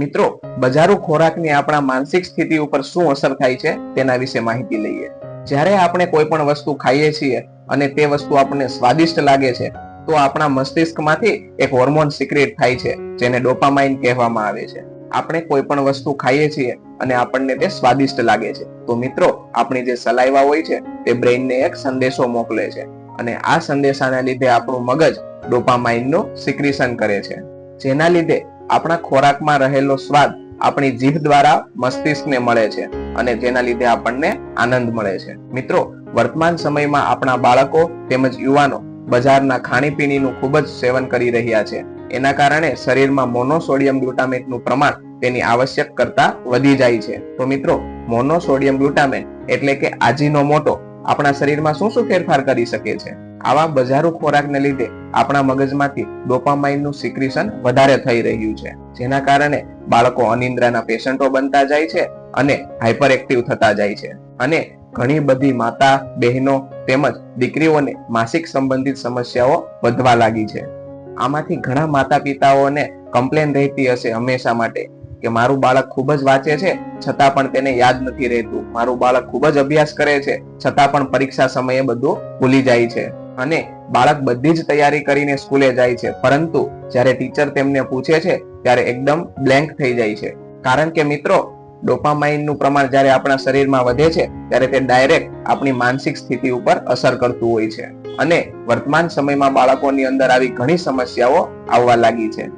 મિત્રો, બજારો ખોરાકની આપણા માનસિક સ્થિતિ ઉપર શું અસર થાય છે તેના વિશે માહિતી લઈએ. જ્યારે આપણે કોઈ પણ વસ્તુ ખાઈએ છીએ અને તે વસ્તુ આપણને સ્વાદિષ્ટ લાગે છે તો આપણા મસ્તિષ્કમાંથી એક હોર્મોન સિક્રેટ થાય છે જેને ડોપામાઇન કહેવામાં આવે છે. આપણે કોઈ પણ વસ્તુ ખાઈએ છીએ અને આપણને તે સ્વાદિષ્ટ લાગે છે તો મિત્રો, આપણી જે સલાઈવા હોય છે તે બ્રેઇનને એક સંદેશો મોકલે છે અને આ સંદેશાના લીધે આપણું મગજ ડોપામાઇનનું સિક્રેશન કરે છે, જેના લીધે આપણા ખોરાકમાં રહેલો સ્વાદ આપણી જીભ દ્વારા મસ્તિષ્કને મળે છે અને જેના લીધે આપણને આનંદ મળે છે. મિત્રો, વર્તમાન સમયમાં આપણા બાળકો તેમજ યુવાનો બજારના ખાણીપીણીનું ખૂબ જ સેવન કરી રહ્યા છે. એના કારણે શરીરમાં મોનોસોડિયમ ગ્લુટામેટનું પ્રમાણ તેની આવશ્યક કરતા વધી જાય છે. તો મિત્રો, મોનોસોડિયમ ગ્લુટામેટ એટલે કે આજીનોમોટો આપણા શરીરમાં શું શું ફેરફાર કરી શકે છે? આવા બજારો ખોરાકને લીધે આપણા મગજમાંથી ડોપામાઇનનું સિક્રેશન વધારે થઈ રહ્યું છે, જેના કારણે બાળકો અનિદ્રાના પેશન્ટો બનતા જાય છે અને હાઇપર એક્ટિવ થતા જાય છે અને ઘણી બધી માતા બહેનો તેમજ દીકરીઓને માસિક સંબંધિત સમસ્યાઓ વધવા લાગી છે. આમાંથી ઘણા માતા પિતાઓને કમ્પ્લેન રહેતી હશે હંમેશા માટે કે મારું બાળક ખૂબ જ વાંચે છે છતાં પણ તેને યાદ નથી રહેતું, મારું બાળક ખૂબ જ અભ્યાસ કરે છે છતાં પણ પરીક્ષા સમયે બધું ભૂલી જાય છે અને બાળક બધી જ તૈયારી કરીને સ્કૂલે જાય છે પરંતુ જ્યારે ટીચર તેમને પૂછે છે ત્યારે એકદમ બ્લેન્ક થઈ જાય છે. કારણ કે મિત્રો, ડોપામાઇનનું પ્રમાણ જ્યારે આપણા શરીરમાં વધે છે ત્યારે તે ડાયરેક્ટ આપણી માનસિક સ્થિતિ ઉપર અસર કરતું હોય છે અને વર્તમાન સમયમાં બાળકોની અંદર આવી ઘણી સમસ્યાઓ આવવા લાગી છે.